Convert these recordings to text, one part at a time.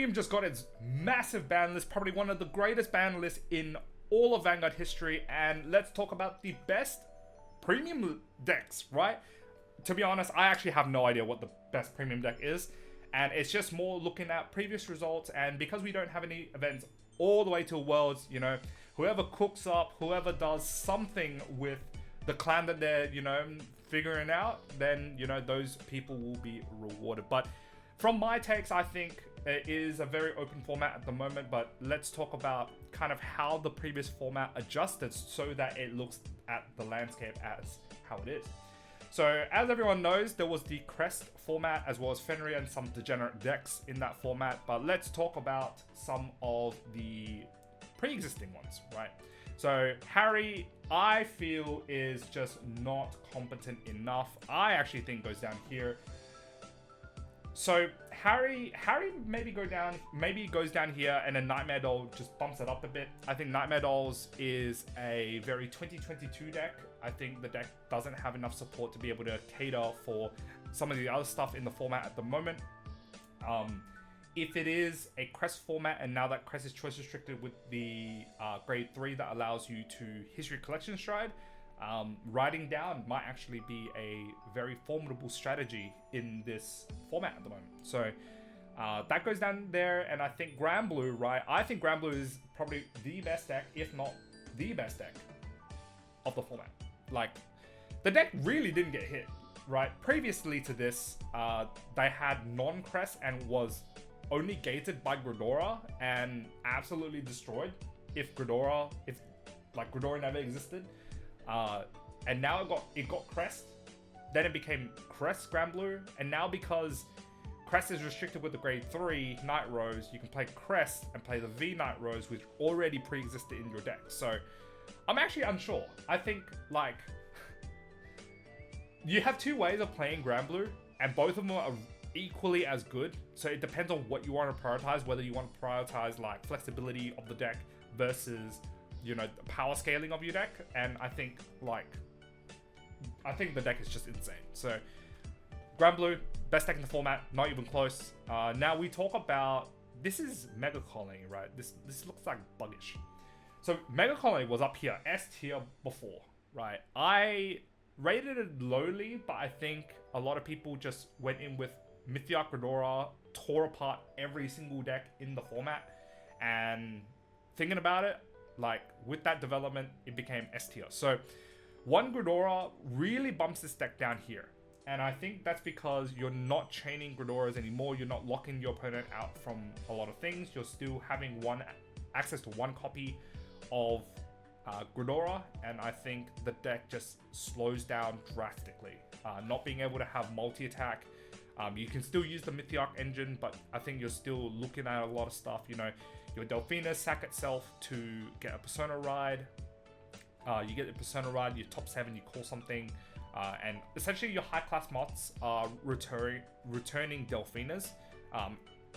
Premium just got its massive ban list, probably one of the greatest ban lists in all of Vanguard history, and let's talk about the best Premium decks, right? To be honest, I actually have no idea what the best Premium deck is, and it's just more looking at previous results, and because we don't have any events all the way to Worlds, you know, whoever cooks up, whoever does something with the clan that they're, you know, figuring out, then, you know, those people will be rewarded. But from my takes, I think it is a very open format at the moment, but let's talk about kind of how the previous format adjusted so that it looks at the landscape as how it is. So as everyone knows, there was the Crest format as well as Fenrir and some degenerate decks in that format, but let's talk about some of the pre-existing ones, right? So Harry, I feel, is just not competent enough. I actually think goes down here. So Harry maybe goes down here, and then Nightmare Doll just bumps it up a bit. I think Nightmare Dolls is a very 2022 deck. I think the deck doesn't have enough support to be able to cater for some of the other stuff in the format at the moment. If it is a Crest format, and now that Crest is choice restricted with the grade 3 that allows you to History Collection Stride, riding down might actually be a very formidable strategy in this format at the moment. So that goes down there, and I think Granblue, right? I think Granblue is probably the best deck, if not the best deck of the format. Like, the deck really didn't get hit, right? Previously to this, they had non-Crest and was only gated by Gridora and absolutely destroyed if Gridora never existed. And now it got Crest, then it became Crest Granblue, and now because Crest is restricted with the grade 3 Night Rose, you can play Crest and play the V Night Rose, which already pre-existed in your deck. So I'm actually unsure. I think, like, you have two ways of playing Granblue, and both of them are equally as good. So it depends on what you want to prioritize, whether you want to prioritize like flexibility of the deck versus, you know, the power scaling of your deck. And I think the deck is just insane. So Granblue, best deck in the format, not even close. Now we talk about, this is Mega Colony, right? This looks like buggish. So Mega Colony was up here, S tier before, right? I rated it lowly, but I think a lot of people just went in with Mythiarch Gridora, tore apart every single deck in the format, and thinking about it, like, with that development, it became S tier. So one Gridora really bumps this deck down here, and I think that's because you're not chaining Gridoras anymore. You're not locking your opponent out from a lot of things. You're still having access to one copy of Gridora, and I think the deck just slows down drastically. Not being able to have multi-attack. You can still use the Mythiarch engine, but I think you're still looking at a lot of stuff. You know, your Delphina sack itself to get a Persona Ride. You get the Persona Ride, your top 7, you call something. And essentially your high-class mods are returning Delphinas.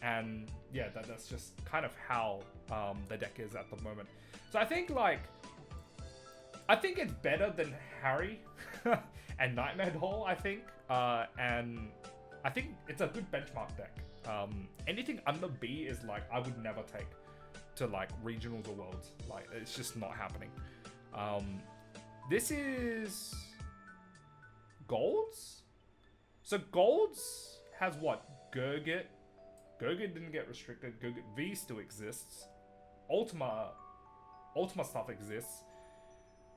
And yeah, that's just kind of how the deck is at the moment. So I think it's better than Harry and Nightmare Doll, I think. And I think it's a good benchmark deck. Anything under B is like, I would never take to like regionals or worlds. Like, it's just not happening. This is Golds? So Golds has what? Gurgit. Gurgit didn't get restricted. Gurgit V still exists. Ultima stuff exists.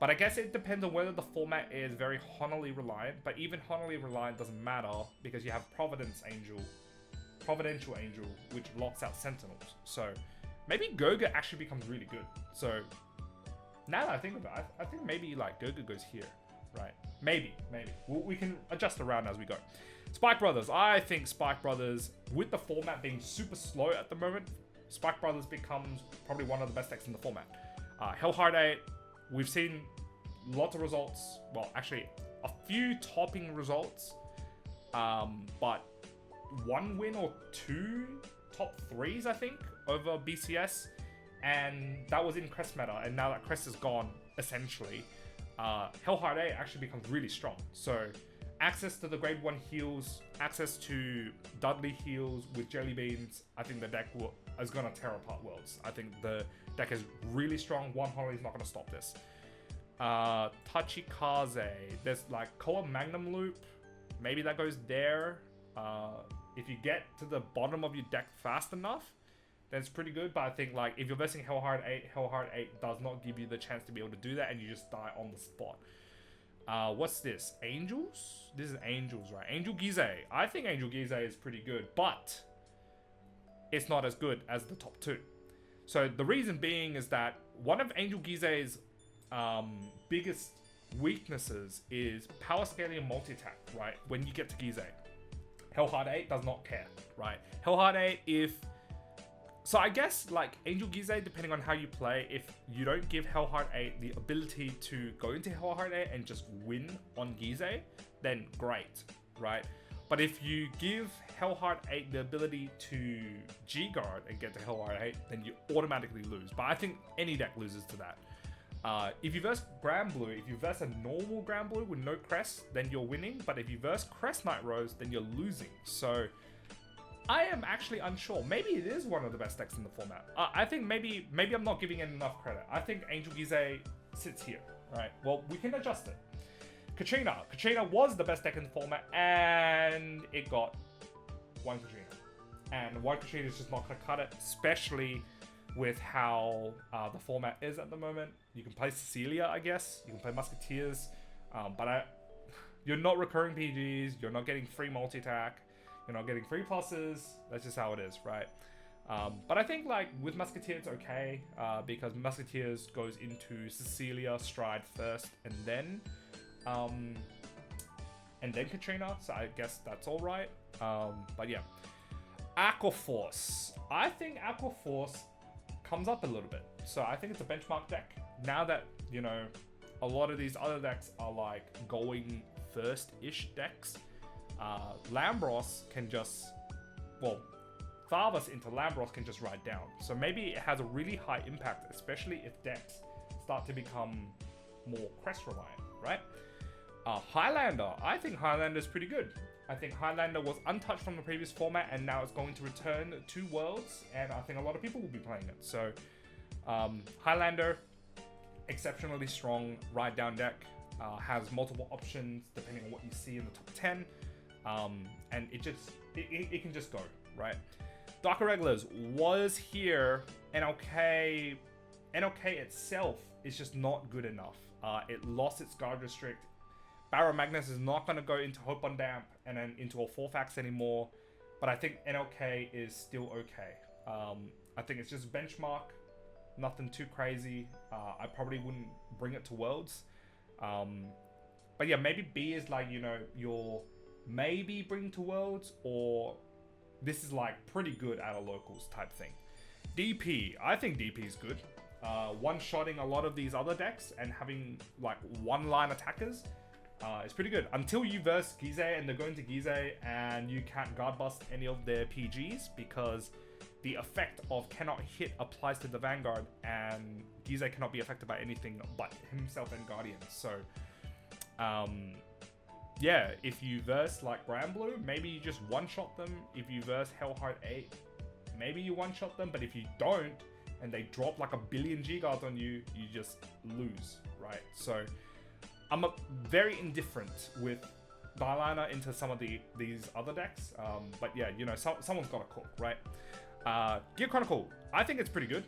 But I guess it depends on whether the format is very Honolly reliant. But even Honolly reliant doesn't matter because you have Providential Angel, which locks out Sentinels. So maybe Gurgit actually becomes really good. So now that I think about it, I think maybe like Gurgit goes here, right? Maybe. We can adjust around as we go. Spike Brothers. I think Spike Brothers, with the format being super slow at the moment, Spike Brothers becomes probably one of the best decks in the format. Hellheart 8, we've seen lots of results. Well, actually, a few topping results. But one win or two top 3s, I think, over BCS. And that was in Crest meta. And now that Crest is gone, essentially, Hellheart 8 actually becomes really strong. So access to the grade 1 heals, access to Dudley heals with Jelly Beans, I think the deck is going to tear apart Worlds. I think the deck is really strong. One Holly is not going to stop this. Tachikaze, there's like Koa Magnum Loop, maybe that goes there. If you get to the bottom of your deck fast enough, then it's pretty good. But I think like if you're versing Hellheart 8 does not give you the chance to be able to do that, and you just die on the spot. What's this? Angels? This is Angels, right? Angel Gize. I think Angel Gize is pretty good, but it's not as good as the top 2. So the reason being is that one of Angel Gize's biggest weaknesses is power scaling and multi-attack, right? When you get to Gize. Hellheart 8 does not care, right? Hellheart 8, so I guess, like, Angel Gize, depending on how you play, if you don't give Hellheart 8 the ability to go into Hellheart 8 and just win on Gize, then great, right? But if you give Hellheart 8 the ability to G-Guard and get to Hellheart 8, then you automatically lose. But I think any deck loses to that. If you verse Granblue, if you verse a normal Granblue with no Crest, then you're winning. But if you verse Crest Night Rose, then you're losing. So I am actually unsure. Maybe it is one of the best decks in the format. I think maybe I'm not giving it enough credit. I think Angel Gize sits here, right? Well, we can adjust it. Katrina. Katrina was the best deck in the format, and it got one Katrina. And one Katrina is just not going to cut it, especially with how the format is at the moment. You can play Cecilia, I guess. You can play Musketeers. But you're not recurring PGs. You're not getting free multi-attack. You're not getting free pluses. That's just how it is, right? But I think like with Musketeers, it's okay. Because Musketeers goes into Cecilia, Stride first, and then Katrina. So I guess that's all right. But yeah. Aqua Force. I think Aqua Force comes up a little bit. So I think it's a benchmark deck. Now that, you know, a lot of these other decks are like going first-ish decks, Lambros can just, well, Tharvas into Lambros can just ride down. So maybe it has a really high impact, especially if decks start to become more Crest reliant, right? Highlander. I think Highlander is pretty good. I think Highlander was untouched from the previous format, and now it's going to return to Worlds, and I think a lot of people will be playing it. So, Highlander, exceptionally strong ride-down deck, has multiple options depending on what you see in the top 10, and it can just go, right? Dark Irregulars was here. NLK itself is just not good enough. It lost its guard restrict. Barrow Magnus is not going to go into Hope on Damp and then into a 4-fax anymore, but I think NLK is still okay. I think it's just benchmark, nothing too crazy. I probably wouldn't bring it to Worlds. But yeah, maybe B is like, you know, your maybe bring to Worlds, or this is like pretty good out of locals type thing. DP, I think DP is good. One-shotting a lot of these other decks and having like one-line attackers. It's pretty good until you verse Gize and they're going to Gize and you can't guard bust any of their PGs because the effect of cannot hit applies to the Vanguard and Gize cannot be affected by anything but himself and Guardians. So, yeah, if you verse like Granblue, maybe you just one-shot them. If you verse Hellheart 8, maybe you one-shot them. But if you don't and they drop like a billion G-Guards on you, you just lose, right? So I'm very indifferent with Highlander into some of these other decks, but yeah, you know, someone's got to cook, right? Gear Chronicle, I think it's pretty good.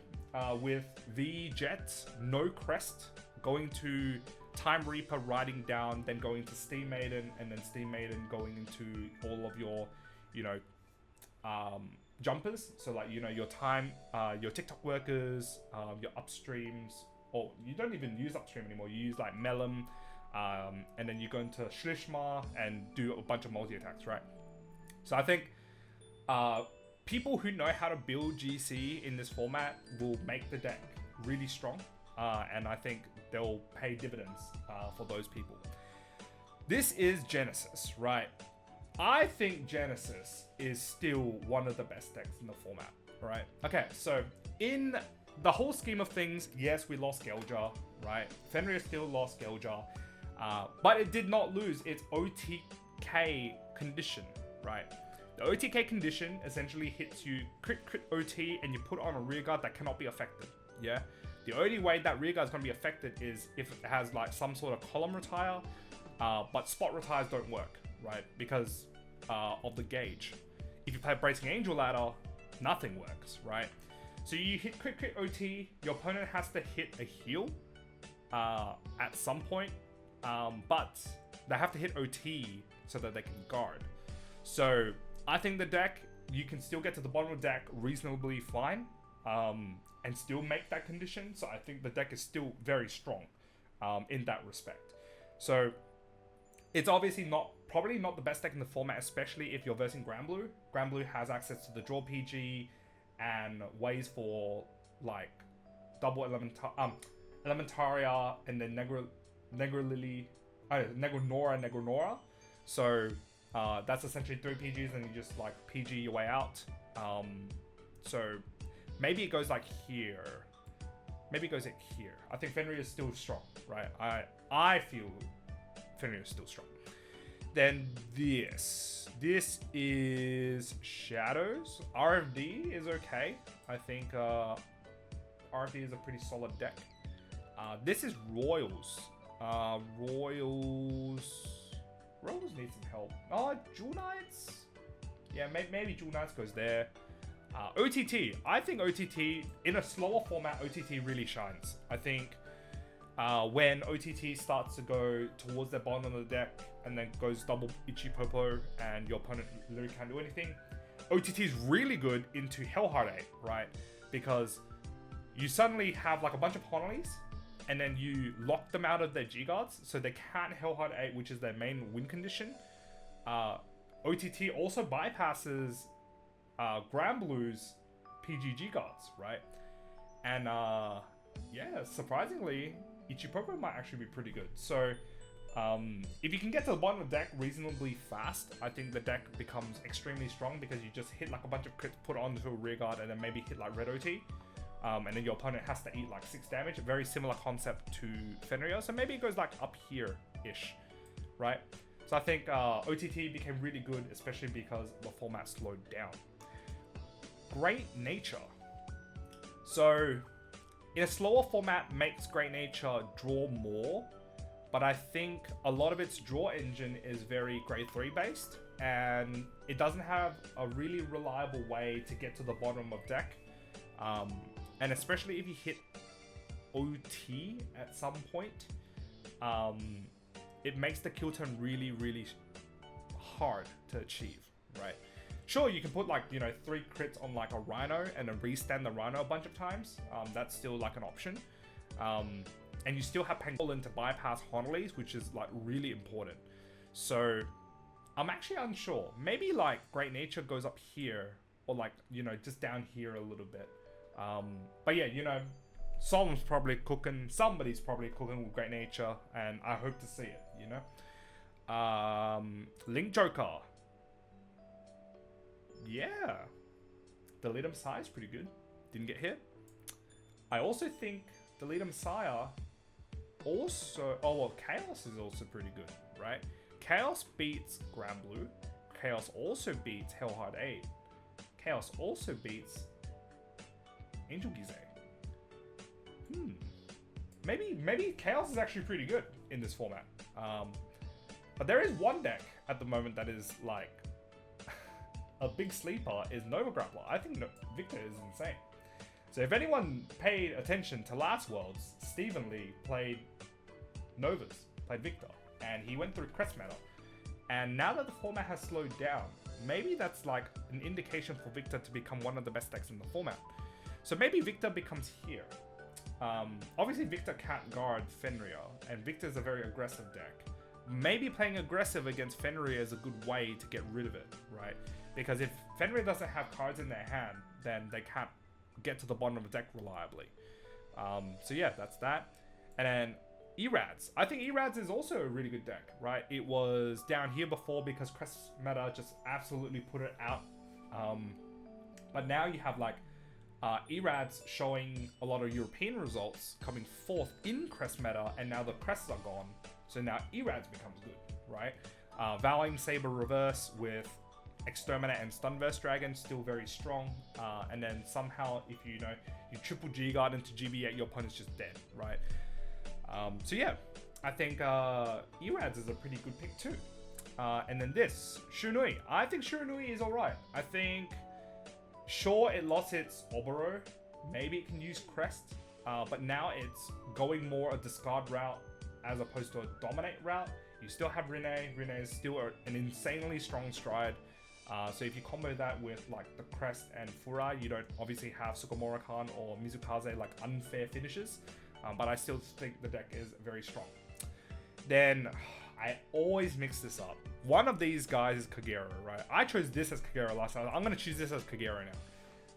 With the Jets, no Crest, going to Time Reaper, riding down, then going to Steam Maiden, and then Steam Maiden going into all of your, you know, jumpers. So like, you know, your time, your TikTok workers, your upstreams, or you don't even use upstream anymore. You use like Melum. And then you go into Shlishma and do a bunch of multi-attacks, right? So I think people who know how to build GC in this format will make the deck really strong. And I think they'll pay dividends for those people. This is Genesis, right? I think Genesis is still one of the best decks in the format, right? Okay, so in the whole scheme of things, yes, we lost Geljar, right? Fenrir still lost Geljar. But it did not lose its OTT OTK condition, right? The OTK condition essentially hits you crit OT and you put on a rearguard that cannot be affected, yeah? The only way that rearguard is going to be affected is if it has like some sort of column retire, but spot retires don't work, right? Because of the gauge. If you play Bracing Angel Ladder, nothing works, right? So you hit crit OT, your opponent has to hit a heal at some point, but they have to hit OT so that they can guard. So I think the deck, you can still get to the bottom of the deck reasonably fine and still make that condition. So I think the deck is still very strong in that respect. So it's obviously probably not the best deck in the format, especially if you're versing Granblue. Granblue has access to the draw PG and ways for like double Elementaria and then Negronora. So that's essentially 3 PGs and you just like PG your way out. So maybe it goes like here. Maybe it goes like here. I think Fenrir is still strong, right? I feel Fenrir is still strong. Then this is Shadows. RFD is okay. I think RFD is a pretty solid deck. This is Royals. Royals need some help. Oh, Jewel Knights? Yeah, maybe Jewel Knights goes there. OTT. I think OTT, in a slower format, OTT really shines. I think when OTT starts to go towards the bottom of the deck and then goes double Ichipopo and your opponent literally can't do anything, OTT is really good into Hellheart 8, right? Because you suddenly have like a bunch of Honolies and then you lock them out of their G-Guards so they can't Hellheart 8, which is their main win condition. OTT also bypasses Granblue's PGG Guards, right? And yeah, surprisingly, Ichipopo might actually be pretty good. So if you can get to the bottom of the deck reasonably fast, I think the deck becomes extremely strong because you just hit like a bunch of crits, put onto a rearguard, and then maybe hit like red OT. And then your opponent has to eat like 6 damage. A very similar concept to Fenrir. So maybe it goes like up here-ish, right? So I think OTT became really good, especially because the format slowed down. Great Nature. So in a slower format makes Great Nature draw more, but I think a lot of its draw engine is very grade 3 based, and it doesn't have a really reliable way to get to the bottom of deck. And especially if you hit OT at some point, it makes the kill turn really, really hard to achieve, right? Sure, you can put like, 3 crits on like a Rhino and then restand the Rhino a bunch of times. That's still like an option. And you still have Pangolin to bypass Honolies, which is like really important. So I'm actually unsure. Maybe like Great Nature goes up here or like, just down here a little bit. But yeah, someone's probably cooking, somebody's probably cooking with Great Nature, and I hope to see it, Link Joker. Yeah. Delete Messiah is pretty good. Didn't get hit. I also think Delete Messiah also... Oh, well, Chaos is also pretty good, right? Chaos beats Granblue. Chaos also beats Hellheart 8. Chaos also beats Angel Gizeh. Maybe Chaos is actually pretty good in this format. But there is one deck at the moment that is like a big sleeper, is Nova Grappler. I think Victor is insane. So if anyone paid attention to last Worlds, Stephen Lee played Novas, played Victor, and he went through Crest meta. And now that the format has slowed down, maybe that's like an indication for Victor to become one of the best decks in the format. So maybe Victor becomes here. Obviously Victor can't guard Fenrir, and Victor is a very aggressive deck. Maybe playing aggressive against Fenrir is a good way to get rid of it, right? Because if Fenrir doesn't have cards in their hand, then they can't get to the bottom of the deck reliably. So yeah, that's that. And then Erads. I think Erads is also a really good deck, right? It was down here before because Crest meta just absolutely put it out. But now you have like Erads showing a lot of European results coming forth in Crest meta, and now the Crests are gone. So now Erads becomes good, right? Valiant Saber Reverse with Exterminate and Stunverse Dragon, still very strong. And then somehow, if you triple G-Guard into GB8, your opponent's just dead, right? So yeah, I think Erads is a pretty good pick too. And then this, Shunui. I think Shunui is alright. I think, sure, it lost its Oboro. Maybe it can use Crest. But now it's going more a discard route as opposed to a dominate route. You still have Rinne. Rinne is still an insanely strong stride. So if you combo that with like the Crest and Fura, you don't obviously have Sugimura-kan or Mizukaze like unfair finishes. But I still think the deck is very strong. Then I always mix this up. One of these guys is Kagero, right? I chose this as Kagero last time. I'm gonna choose this as Kagero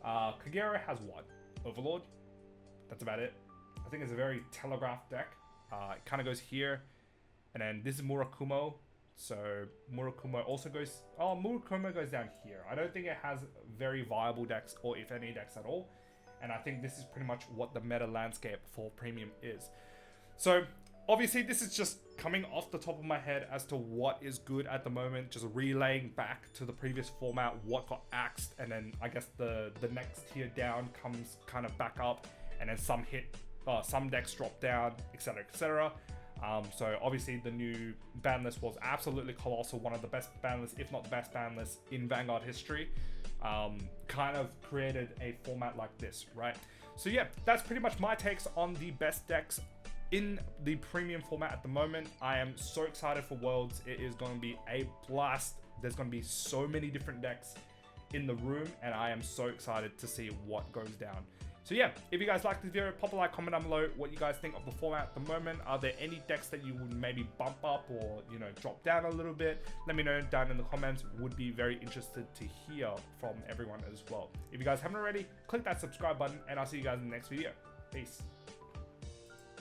now. Kagero has what? Overlord. That's about it. I think it's a very telegraphed deck. It kind of goes here, and then this is Murakumo. So Murakumo also goes. Oh, Murakumo goes down here. I don't think it has very viable decks, or if any decks at all. And I think this is pretty much what the meta landscape for premium is. So obviously this is just coming off the top of my head as to what is good at the moment, just relaying back to the previous format what got axed, and then I guess the next tier down comes kind of back up, and then some decks drop down, etc, etc. So obviously the new ban list was absolutely colossal, one of the best ban lists, if not the best ban list in Vanguard history. Kind of created a format like this, right? So yeah, that's pretty much my takes on the best decks in the premium format at the moment. I am so excited for Worlds. It is going to be a blast. There's going to be so many different decks in the room, and I am so excited to see what goes down. So yeah, if you guys like this video, pop a like, comment down below what you guys think of the format at the moment. Are there any decks that you would maybe bump up or, drop down a little bit? Let me know down in the comments. Would be very interested to hear from everyone as well. If you guys haven't already, click that subscribe button, and I'll see you guys in the next video. Peace.